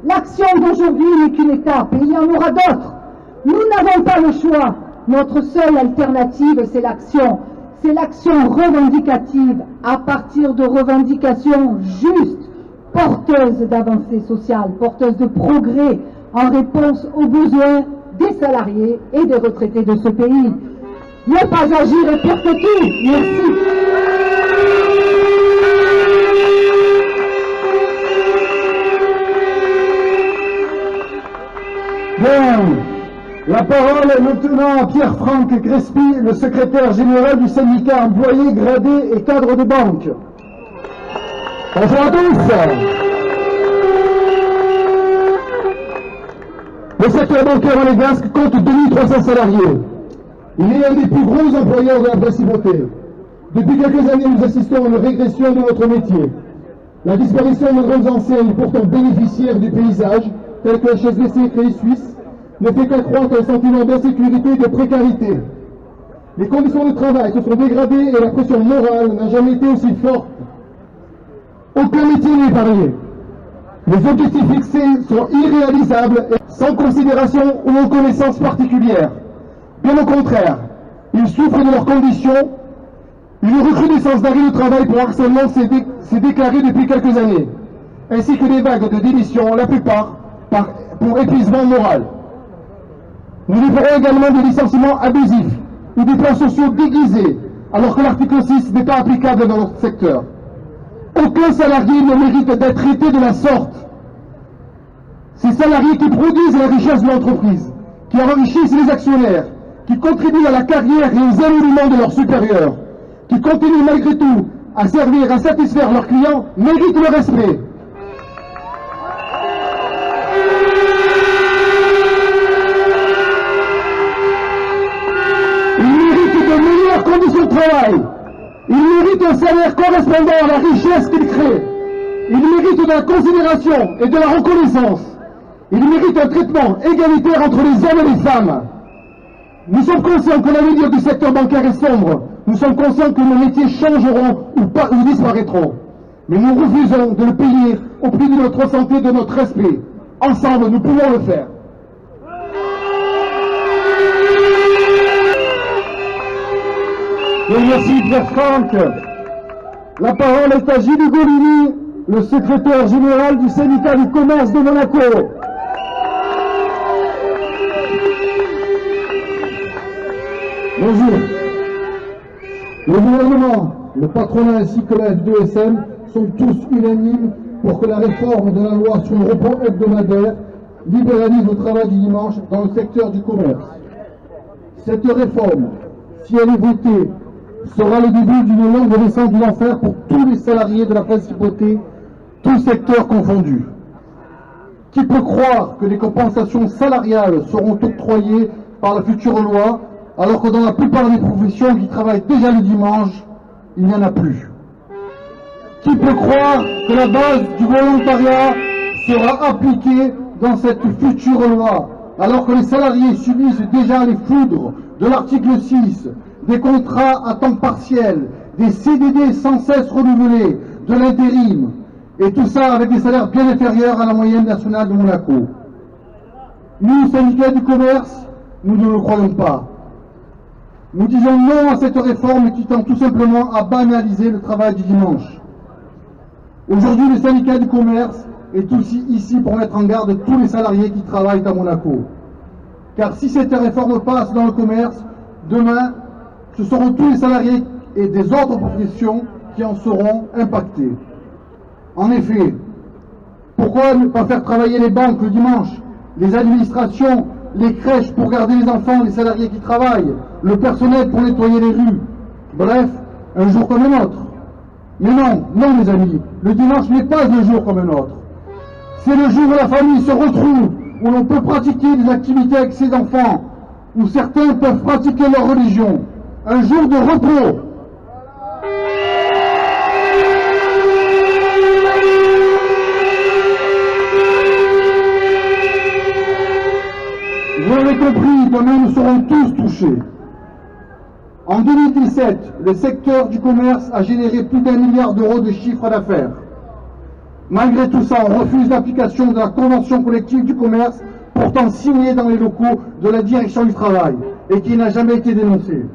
L'action d'aujourd'hui n'est qu'une étape et il y en aura d'autres. Nous n'avons pas le choix. Notre seule alternative, c'est l'action. C'est l'action revendicative à partir de revendications justes, porteuses d'avancées sociales, porteuses de progrès en réponse aux besoins des salariés et des retraités de ce pays. Ne pas agir est pire que tout. Merci. Bien. La parole est maintenant à Pierre-Franck Crespi, le secrétaire général du syndicat employés, gradés et cadres de banque. Bonjour à tous. Le secteur bancaire monégasque compte 2300 salariés. Il est un des plus gros employeurs de la principauté. Depuis quelques années, nous assistons à une régression de notre métier. La disparition de grandes enseignes pourtant bénéficiaires du paysage, telles que HSBC, Crédit Suisse, ne fait qu'accroître un sentiment d'insécurité et de précarité. Les conditions de travail se sont dégradées et la pression morale n'a jamais été aussi forte. Aucun métier n'est épargné. Les objectifs fixés sont irréalisables et sans considération ou reconnaissance particulière. Bien au contraire, ils souffrent de leurs conditions. Une recrudescence d'arrêt de travail pour harcèlement s'est déclarée depuis quelques années, ainsi que des vagues de démissions, la plupart pour épuisement moral. Nous déplorons également des licenciements abusifs ou des plans sociaux déguisés, alors que l'article 6 n'est pas applicable dans notre secteur. Aucun salarié ne mérite d'être traité de la sorte. Ces salariés qui produisent la richesse de l'entreprise, qui enrichissent les actionnaires, qui contribuent à la carrière et aux évolutions de leurs supérieurs, qui continuent malgré tout à servir, à satisfaire leurs clients, méritent le respect. Conditions de travail. Ils méritent un salaire correspondant à la richesse qu'ils créent. Ils méritent de la considération et de la reconnaissance. Ils méritent un traitement égalitaire entre les hommes et les femmes. Nous sommes conscients que l'avenir du secteur bancaire est sombre. Nous sommes conscients que nos métiers changeront ou disparaîtront. Mais nous refusons de le payer au prix de notre santé et de notre respect. Ensemble, nous pouvons le faire. Et merci Pierre-Franck. La parole est à Gilles Golini, le secrétaire général du syndicat du commerce de Monaco. Bonjour. Le gouvernement, le patronat ainsi que la F2SM sont tous unanimes pour que la réforme de la loi sur le repos hebdomadaire libéralise le travail du dimanche dans le secteur du commerce. Cette réforme, si elle est votée, sera le début d'une longue descente de l'enfer pour tous les salariés de la principauté, tous secteurs confondus. Qui peut croire que les compensations salariales seront octroyées par la future loi, alors que dans la plupart des professions qui travaillent déjà le dimanche, il n'y en a plus? Qui peut croire que la base du volontariat sera appliquée dans cette future loi, alors que les salariés subissent déjà les foudres de l'article 6, des contrats à temps partiel, des CDD sans cesse renouvelés, de l'intérim, et tout ça avec des salaires bien inférieurs à la moyenne nationale de Monaco. Nous, syndicats du commerce, nous ne le croyons pas. Nous disons non à cette réforme qui tend tout simplement à banaliser le travail du dimanche. Aujourd'hui, le syndicat du commerce est aussi ici pour mettre en garde tous les salariés qui travaillent à Monaco. Car si cette réforme passe dans le commerce, demain, ce seront tous les salariés et des autres professions qui en seront impactés. En effet, pourquoi ne pas faire travailler les banques le dimanche, les administrations, les crèches pour garder les enfants, les salariés qui travaillent, le personnel pour nettoyer les rues, bref, un jour comme un autre. Mais non, non mes amis, le dimanche n'est pas un jour comme un autre. C'est le jour où la famille se retrouve, où l'on peut pratiquer des activités avec ses enfants, où certains peuvent pratiquer leur religion. Un jour de repos. Vous l'avez compris, demain nous serons tous touchés. En 2017, le secteur du commerce a généré plus d'1 milliard d'euros de chiffre d'affaires. Malgré tout ça, on refuse l'application de la convention collective du commerce, pourtant signée dans les locaux de la direction du travail et qui n'a jamais été dénoncée.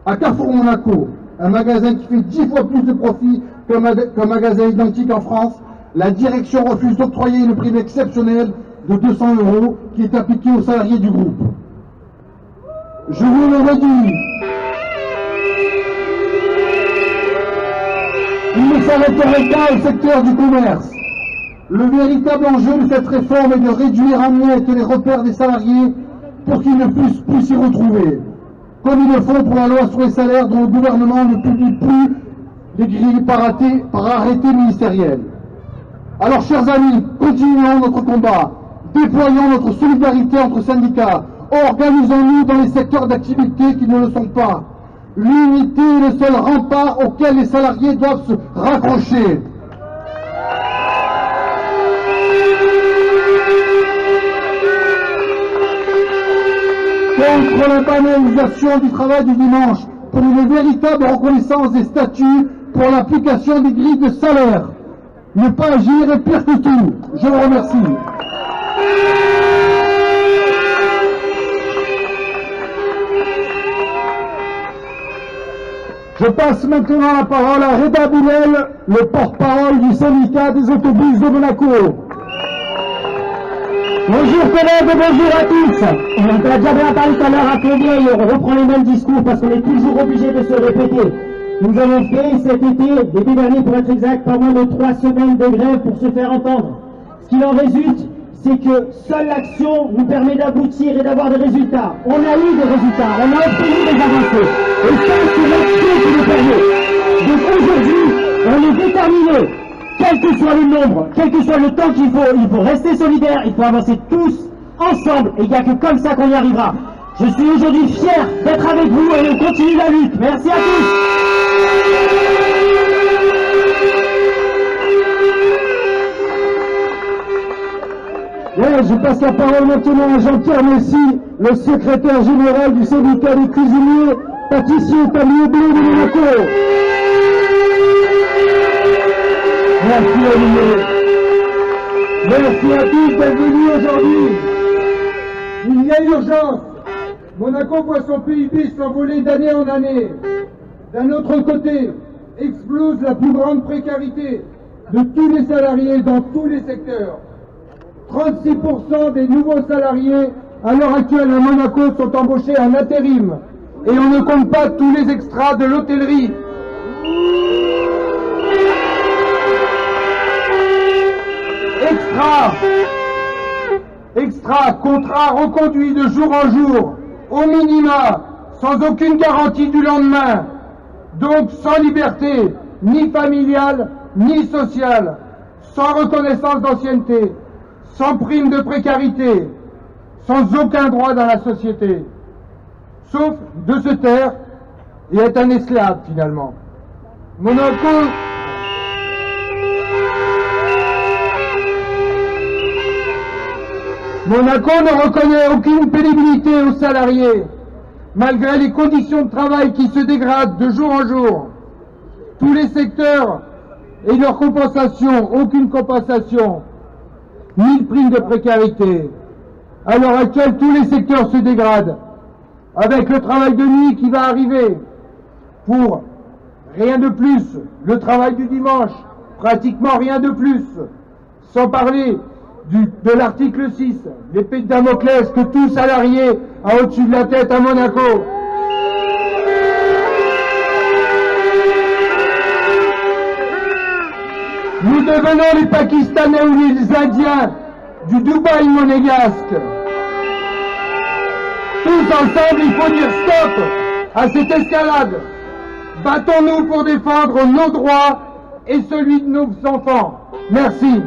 À Carrefour Monaco, un magasin qui fait 10 fois plus de profit qu'un magasin identique en France, la direction refuse d'octroyer une prime exceptionnelle de 200 € qui est appliquée aux salariés du groupe. Je vous le redis, il ne s'arrêterait pas au secteur du commerce. Le véritable enjeu de cette réforme est de réduire en miettes les repères des salariés pour qu'ils ne puissent plus s'y retrouver, comme ils le font pour la loi sur les salaires dont le gouvernement ne publie plus les grilles par arrêté ministériel. Alors, chers amis, continuons notre combat, déployons notre solidarité entre syndicats, organisons-nous dans les secteurs d'activité qui ne le sont pas. L'unité est le seul rempart auquel les salariés doivent se raccrocher. Contre la banalisation du travail du dimanche, pour une véritable reconnaissance des statuts, pour l'application des grilles de salaire. Ne pas agir est pire que tout. Je vous remercie. Je passe maintenant la parole à Reda Boulel, le porte-parole du syndicat des autobus de Monaco. Bonjour collègues et bonjour à tous. On a déjà bien parlé tout à l'heure à combien et on reprend les mêmes discours parce qu'on est toujours obligé de se répéter. Nous avons fait cet été, l'été dernier pour être exact, pas moins de 3 semaines de grève pour se faire entendre. Ce qu'il en résulte, c'est que seule l'action nous permet d'aboutir et d'avoir des résultats. On a eu des résultats, on a obtenu des avancées. Et ça, c'est l'action qui nous permet. Donc aujourd'hui, on est déterminés. Quel que soit le nombre, quel que soit le temps qu'il faut, il faut rester solidaire, il faut avancer tous ensemble, et il n'y a que comme ça qu'on y arrivera. Je suis aujourd'hui fier d'être avec vous et on continue la lutte. Merci à tous. Bien, je passe la parole maintenant à Jean-Pierre Messi, le secrétaire général du syndicat des cuisiniers, pâtissiers, tabliers bleus de Monaco. Merci Olivier. Merci à tous d'être venus aujourd'hui. Il y a urgence. Monaco voit son PIB s'envoler d'année en année. D'un autre côté, explose la plus grande précarité de tous les salariés dans tous les secteurs. 36% des nouveaux salariés à l'heure actuelle à Monaco sont embauchés en intérim. Et on ne compte pas tous les extras de l'hôtellerie. Extra, contrat reconduit de jour en jour, au minima, sans aucune garantie du lendemain, donc sans liberté, ni familiale, ni sociale, sans reconnaissance d'ancienneté, sans prime de précarité, sans aucun droit dans la société, sauf de se taire et être un esclave finalement. Monaco ne reconnaît aucune pénibilité aux salariés, malgré les conditions de travail qui se dégradent de jour en jour. Tous les secteurs et leur compensation, aucune compensation, ni de prime de précarité. À l'heure actuelle, tous les secteurs se dégradent, avec le travail de nuit qui va arriver, pour rien de plus, le travail du dimanche, pratiquement rien de plus, sans parler de l'article 6, l'épée de Damoclès que tout salarié a au-dessus de la tête à Monaco. Nous devenons les Pakistanais ou les Indiens du Dubaï monégasque. Tous ensemble, il faut dire stop à cette escalade. Battons-nous pour défendre nos droits et celui de nos enfants. Merci.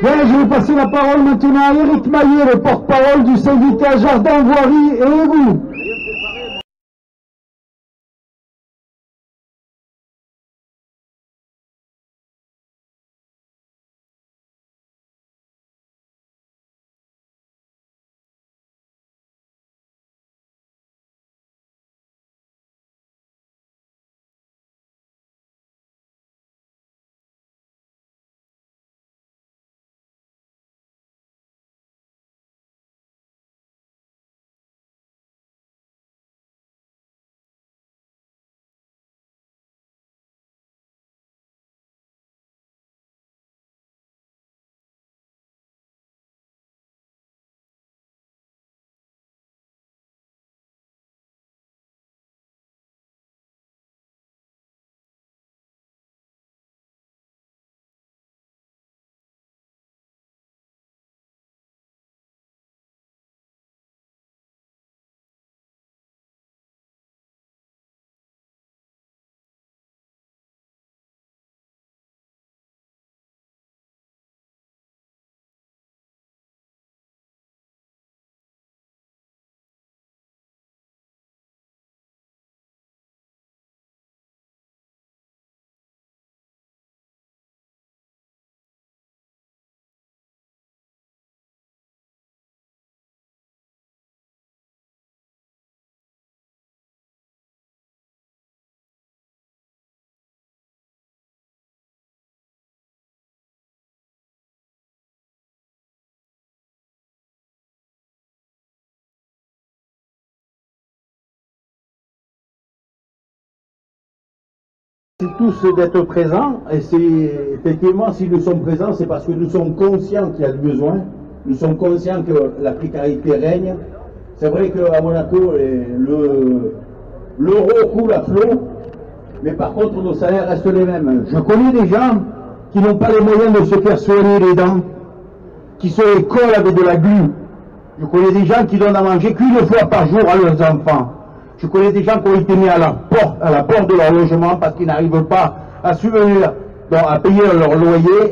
Bien, je vais passer la parole maintenant à Éric Maillet, le porte-parole du syndicat Jardin, Voirie et Égout. Tous d'être présents, et c'est effectivement, si nous sommes présents, c'est parce que nous sommes conscients qu'il y a du besoin, nous sommes conscients que la précarité règne. C'est vrai qu'à Monaco, l'euro coule à flot, mais par contre nos salaires restent les mêmes. Je connais des gens qui n'ont pas les moyens de se faire soigner les dents, qui se les collent avec de la glu. Je connais des gens qui donnent à manger qu'une fois par jour à leurs enfants. Je connais des gens qui ont été mis à la porte de leur logement parce qu'ils n'arrivent pas à subvenir, à payer leur loyer.